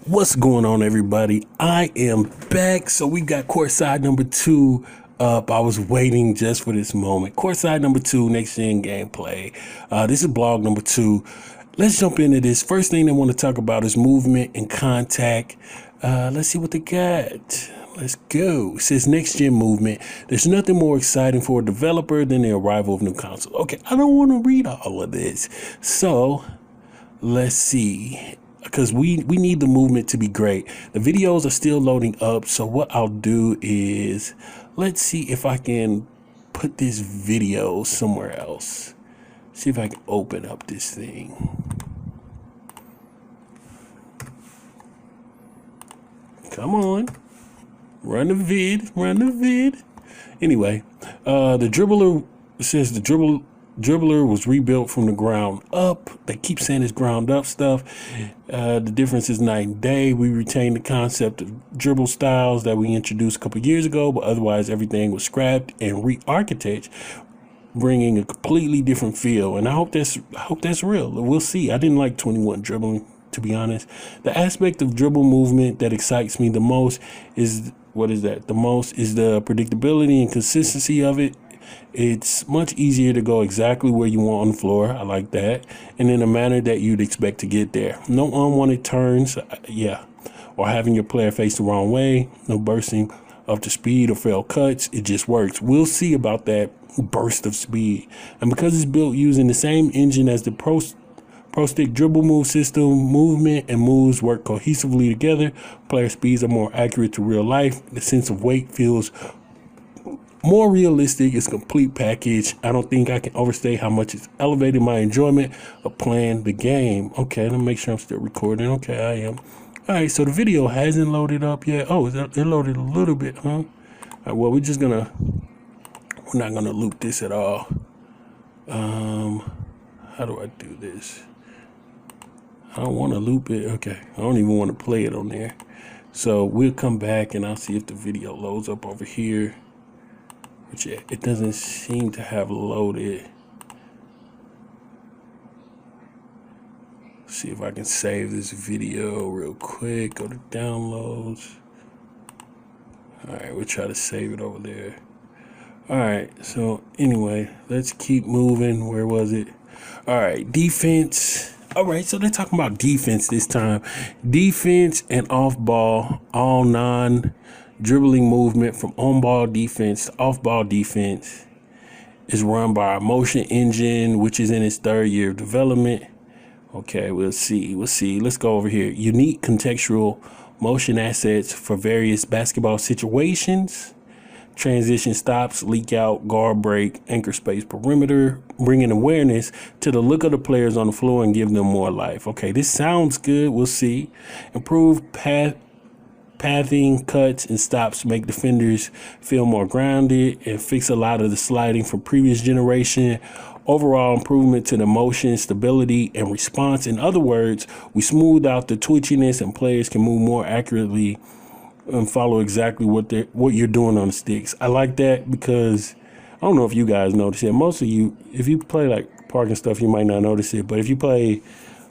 What's going on, everybody? I am back. So we got courtside number 2 up. I was waiting just for this moment. Courtside number 2, next gen gameplay. This is blog number 2. Let's jump into this. First thing I want to talk about is movement and contact. Let's see what they got. Let's go. It says next gen movement. There's nothing more exciting for a developer than the arrival of new consoles. Okay, I don't want to read all of this. So let's see. Because we need the movement to be great. The videos are still loading up. So what I'll do is, let's see if I can put this video somewhere else. See if I can open up this thing. Come on. Run the vid. Anyway, the dribbler, says the dribbler was rebuilt from the ground up. They keep saying it's ground up stuff. The difference is night and day. We retained the concept of dribble styles that we introduced a couple years ago, but otherwise everything was scrapped and re-architected, bringing a completely different feel. And I hope that's real. We'll see. I didn't like 21 dribbling, to be honest. The aspect of dribble movement that excites me the most is the predictability and consistency of it. It's much easier to go exactly where you want on the floor. I like that. And in a manner that you'd expect to get there. No unwanted turns, or having your player face the wrong way. No bursting up to speed or failed cuts. It just works. We'll see about that burst of speed. And because it's built using the same engine as the Pro Stick dribble move system, movement and moves work cohesively together. Player speeds are more accurate to real life. The sense of weight feels more realistic. It's a complete package. I don't think I can overstate how much it's elevated my enjoyment of playing the game. Okay, let me make sure I'm still recording. Okay, I am. All right, so the video hasn't loaded up yet. Oh, it loaded a little bit, huh? All right, well, we're not gonna loop this at all. How do I do this? I don't want to loop it. Okay, I don't even want to play it on there. So we'll come back and I'll see if the video loads up over here. Which it doesn't seem to have loaded. See if I can save this video real quick. Go to downloads. All right, we'll try to save it over there. All right, so anyway, let's keep moving. Where was it? All right, defense. All right, so they're talking about defense this time. Defense and off ball, all non-dribbling movement from on-ball defense to off-ball defense is run by our motion engine, which is in its 3rd year of development. Okay, we'll see. Let's go over here. Unique contextual motion assets for various basketball situations. Transition stops, leak out, guard break, anchor space perimeter, bringing awareness to the look of the players on the floor and give them more life. Okay, this sounds good. We'll see. Improve pathing, cuts, and stops make defenders feel more grounded and fix a lot of the sliding from previous generation. Overall improvement to the motion, stability, and response. In other words, we smooth out the twitchiness and players can move more accurately and follow exactly what you're doing on the sticks. I like that because I don't know if you guys notice it. Most of you, if you play like park and stuff, you might not notice it. But if you play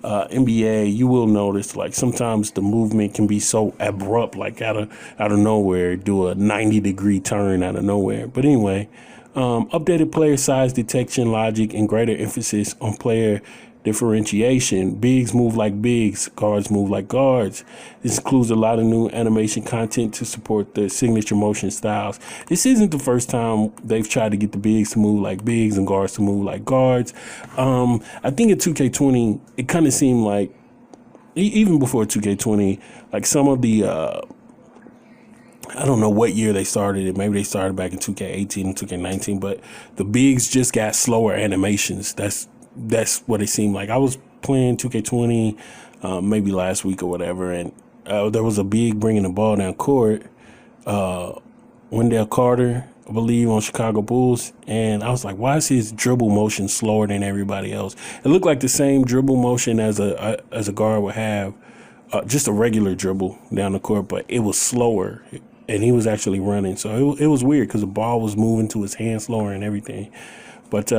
NBA, you will notice like sometimes the movement can be so abrupt, like out of nowhere, do a 90-degree turn out of nowhere. But anyway, updated player size detection logic and greater emphasis on player differentiation. Bigs move like bigs, guards move like guards. This includes a lot of new animation content to support the signature motion styles. This isn't the first time they've tried to get the bigs to move like bigs and guards to move like guards. I think in 2K20, it kind of seemed like, even before 2K20, like some of the, I don't know what year they started it. Maybe they started back in 2K18 and 2K19, but the bigs just got slower animations. That's what it seemed like. I was playing 2K20 maybe last week or whatever, and there was a big bringing the ball down court, Wendell Carter, I believe, on Chicago Bulls, and I was like, why is his dribble motion slower than everybody else? It looked like the same dribble motion as a guard would have, just a regular dribble down the court, but it was slower, and he was actually running. So it was weird because the ball was moving to his hand slower and everything. But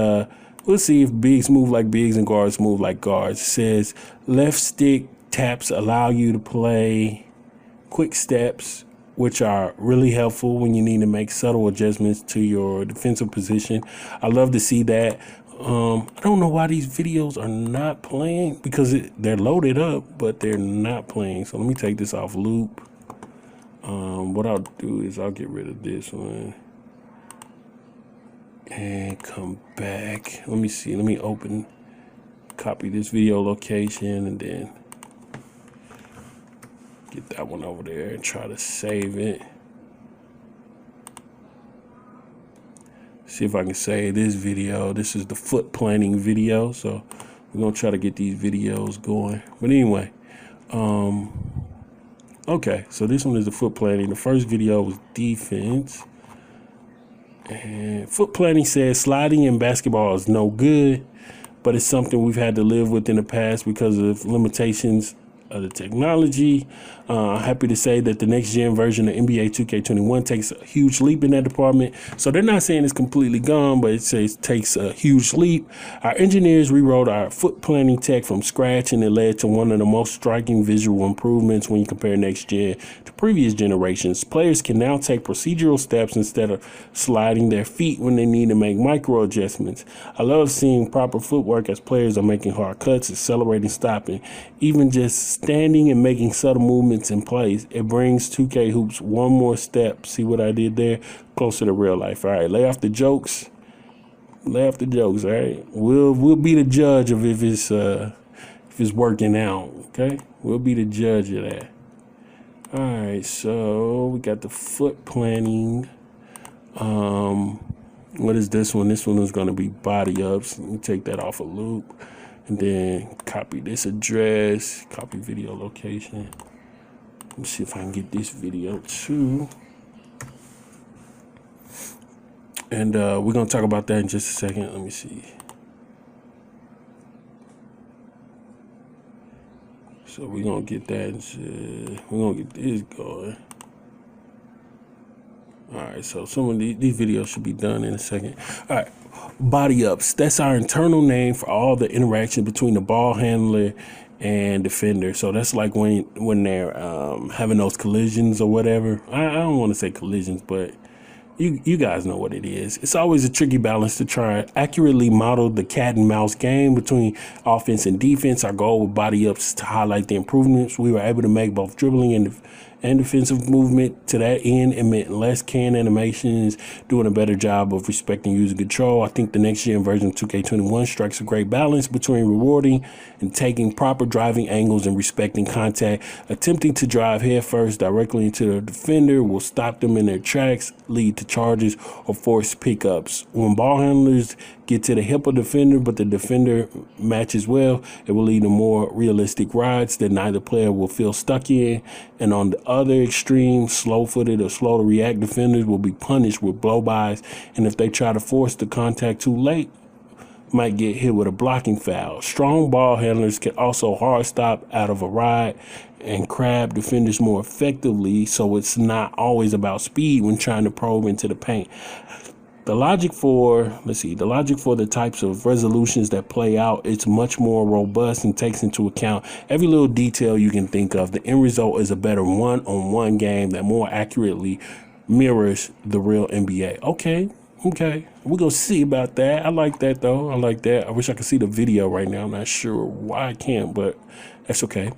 we'll see if bigs move like bigs and guards move like guards. It says left stick taps allow you to play quick steps, which are really helpful when you need to make subtle adjustments to your defensive position. I love to see that. I don't know why these videos are not playing, because they're loaded up, but they're not playing. So let me take this off loop. What I'll do is I'll get rid of this one and come back. Let me see. Let me copy this video location, and then get that one over there and try to save it. See if I can save this video. This is the foot planting video, so we're gonna try to get these videos going. But anyway, okay, so this one is the foot planting. The first video was defense, and foot planting says sliding in basketball is no good, but it's something we've had to live with in the past because of limitations of the technology. Happy to say that the next gen version of NBA 2K21 takes a huge leap in that department. So they're not saying it's completely gone, but it says it takes a huge leap. Our engineers rewrote our foot planting tech from scratch, and it led to one of the most striking visual improvements when you compare next gen to previous generations. Players can now take procedural steps instead of sliding their feet when they need to make micro adjustments. I love seeing proper footwork as players are making hard cuts, accelerating, stopping, even just standing and making subtle movements in place. It brings 2K hoops one more step. See what I did there? Closer to real life. All right, lay off the jokes. Lay off the jokes. All right, we'll be the judge of if it's working out. Okay, we'll be the judge of that. All right, so we got the foot planting. What is this one? This one is going to be body ups. Let me take that off a loop. And then copy this address, copy video location. Let me see if I can get this video too. And we're going to talk about that in just a second. Let me see. So we're going to get that. We're going to get this going. All right, so some of these videos should be done in a second. All right, body ups. That's our internal name for all the interaction between the ball handler and defender. So that's like when they're having those collisions or whatever. I don't want to say collisions, but you guys know what it is. It's always a tricky balance to try and accurately model the cat and mouse game between offense and defense. Our goal with body ups is to highlight the improvements we were able to make, both dribbling and defensive movement. To that end, it meant less can animations, doing a better job of respecting user control. I think the next gen version of 2K21 strikes a great balance between rewarding and taking proper driving angles and respecting contact. Attempting to drive headfirst directly into the defender will stop them in their tracks, lead to charges, or force pickups. When ball handlers get to the hip of the defender, but the defender matches well, it will lead to more realistic rides that neither player will feel stuck in. And on the other extreme, slow-footed or slow-to-react defenders will be punished with blow-bys, and if they try to force the contact too late, might get hit with a blocking foul. Strong ball handlers can also hard stop out of a ride and crab defenders more effectively, so it's not always about speed when trying to probe into the paint. The logic for the types of resolutions that play out, it's much more robust and takes into account every little detail you can think of. The end result is a better one-on-one game that more accurately mirrors the real NBA. Okay, we're gonna see about that. I like that though. I like that. I wish I could see the video right now. I'm not sure why I can't, but that's okay.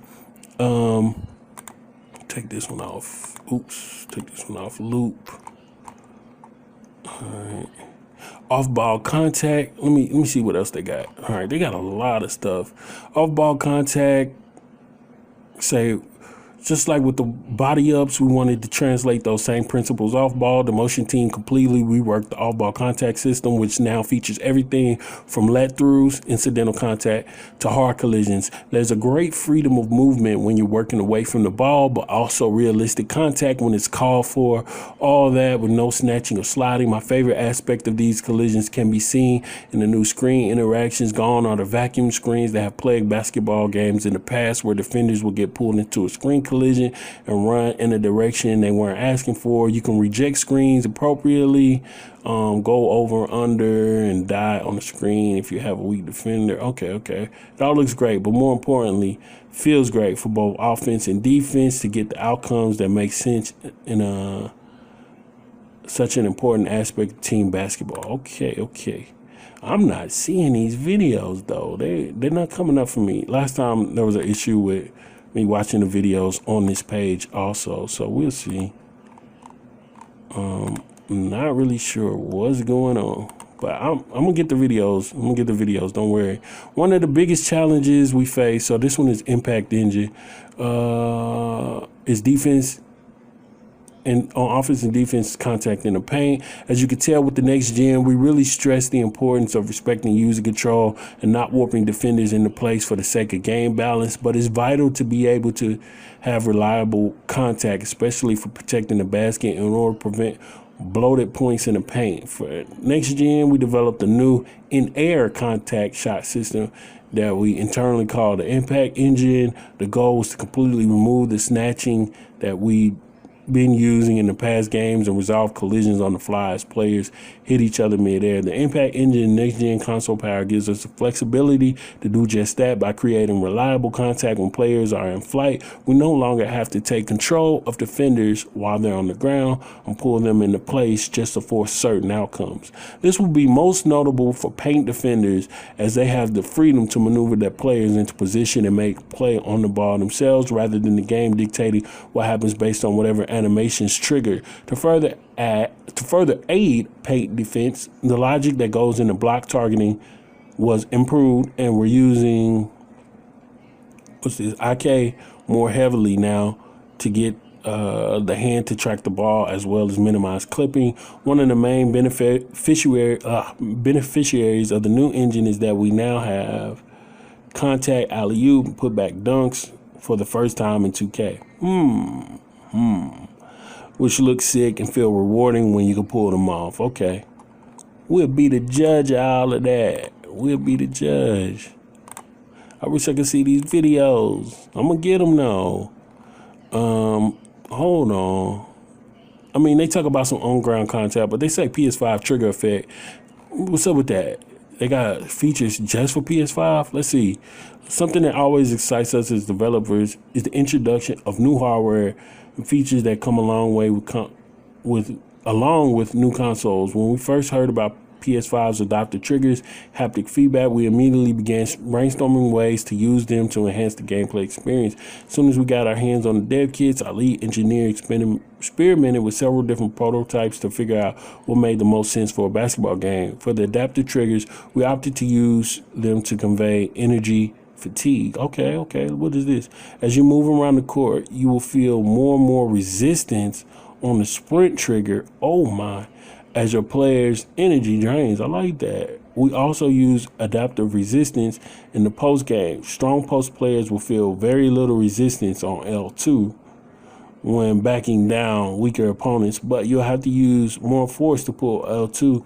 Take this one off. Oops, take this one off loop. All right. Off-ball contact. Let me see what else they got. All right, they got a lot of stuff. Off-ball contact. Say, just like with the body ups, we wanted to translate those same principles off ball. The motion team completely reworked the off ball contact system, which now features everything from let throughs, incidental contact, to hard collisions. There's a great freedom of movement when you're working away from the ball, but also realistic contact when it's called for. All that with no snatching or sliding. My favorite aspect of these collisions can be seen in the new screen interactions. Gone are the vacuum screens that have plagued basketball games in the past, where defenders will get pulled into a screen pre-collision and run in a direction they weren't asking for. You can reject screens appropriately, go over, under, and die on the screen if you have a weak defender. Okay. It all looks great, but more importantly, feels great for both offense and defense to get the outcomes that make sense in such an important aspect of team basketball. Okay. I'm not seeing these videos though. They're not coming up for me. Last time there was an issue with me watching the videos on this page also, so we'll see. Not really sure what's going on, but I'm gonna get the videos. Don't worry. One of the biggest challenges we face, so this one is Impact Engine, is defense. And on offense and defense contact in the paint. As you can tell with the next gen, we really stress the importance of respecting user control and not warping defenders into place for the sake of game balance. But it's vital to be able to have reliable contact, especially for protecting the basket in order to prevent bloated points in the paint. For next gen, we developed a new in-air contact shot system that we internally call the Impact Engine. The goal was to completely remove the snatching that we been using in the past games and resolve collisions on the fly as players hit each other midair. The Impact Engine next-gen console power gives us the flexibility to do just that by creating reliable contact when players are in flight. We no longer have to take control of defenders while they're on the ground and pull them into place just to force certain outcomes. This will be most notable for paint defenders as they have the freedom to maneuver their players into position and make play on the ball themselves rather than the game dictating what happens based on whatever animations triggered. To further aid paint defense, the logic that goes into block targeting was improved, and we're using IK more heavily now to get the hand to track the ball as well as minimize clipping. One of the main beneficiaries of the new engine is that we now have contact alley-oop and put back dunks for the first time in 2K. Which looks sick and feel rewarding when you can pull them off. Okay. We'll be the judge of all of that. We'll be the judge. I wish I could see these videos. I'm going to get them now. Hold on. I mean, they talk about some on-ground contact, but they say PS5 trigger effect. What's up with that? They got features just for PS5? Let's see. Something that always excites us as developers is the introduction of new hardware and features that come a long way along with new consoles. When we first heard about PS5's adopted triggers, haptic feedback, we immediately began brainstorming ways to use them to enhance the gameplay experience. As soon as we got our hands on the dev kits, our lead engineer experimented with several different prototypes to figure out what made the most sense for a basketball game. For the adaptive triggers, we opted to use them to convey energy fatigue. Okay, what is this? As you move around the court, you will feel more and more resistance on the sprint trigger. Oh my. As your player's energy drains. I like that. We also use adaptive resistance in the post game. Strong post players will feel very little resistance on L2 when backing down weaker opponents, but you'll have to use more force to pull L2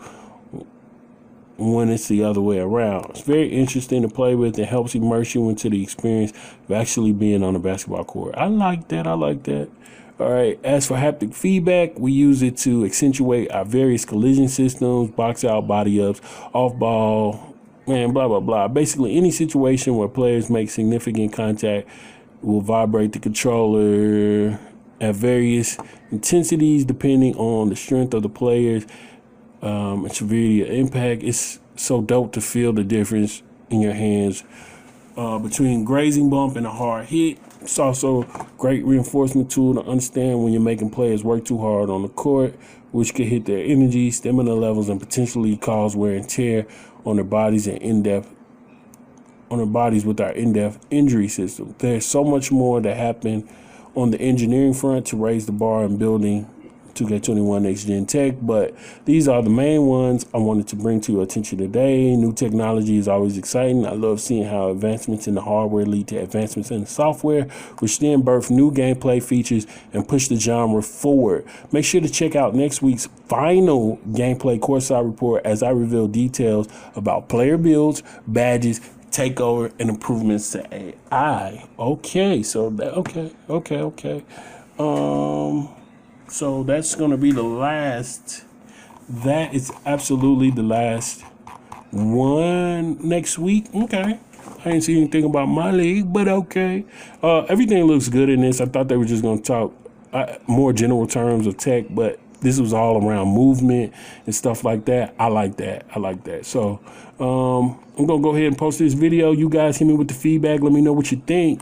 when it's the other way around. It's very interesting to play with. It helps immerse you into the experience of actually being on a basketball court. I like that. All right, as for haptic feedback, we use it to accentuate our various collision systems, box out, body ups, off ball, blah, blah, blah. Basically, any situation where players make significant contact will vibrate the controller at various intensities depending on the strength of the players and severity of impact. It's so dope to feel the difference in your hands between grazing bump and a hard hit. It's also a great reinforcement tool to understand when you're making players work too hard on the court, which could hit their energy, stamina levels, and potentially cause wear and tear on their bodies with our in-depth injury system. There's so much more that happened on the engineering front to raise the bar in building 2K21 Next Gen Tech, but these are the main ones I wanted to bring to your attention today. New technology is always exciting. I love seeing how advancements in the hardware lead to advancements in the software, which then birth new gameplay features and push the genre forward. Make sure to check out next week's final gameplay courtside report as I reveal details about player builds, badges, takeover and improvements to AI. Okay, so that okay. So that's gonna be the last. That is absolutely the last one next week. Okay. I didn't see anything about my league, but okay. Everything looks good in this. I thought they were just going to talk more general terms of tech, but this was all around movement and stuff like that. I like that. So I'm going to go ahead and post this video. You guys hit me with the feedback. Let me know what you think.